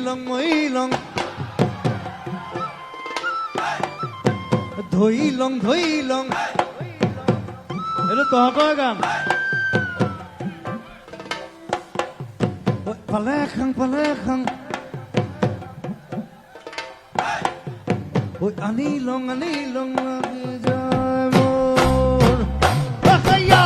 লং মই লং ধই লং এইটো তহঁতৰ গান পালে খাং ঐ আনি লং লাগি যায় মোৰ আসাইয়া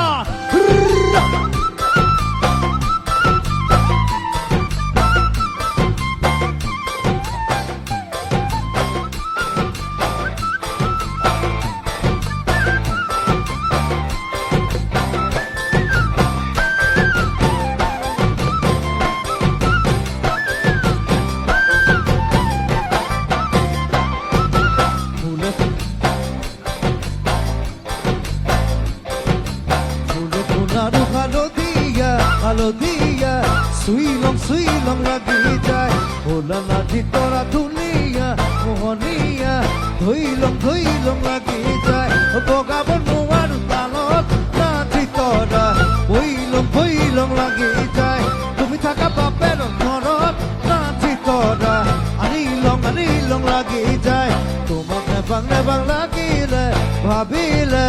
হালদিয়া সুই লং লাগি যায় ভোলা না ভিতৰা ধুনিয়া মোহনিয়া ধই লং লাগি যায় বগাব নোৱাৰো তালত না ভিতৰা ভই লং লাগি যায় তুমি থাকা বাপেৰ ঘৰত না ভিতৰা আনি লং লাগি যায় তোমাক নেবাং লাগিলে ভাবিলে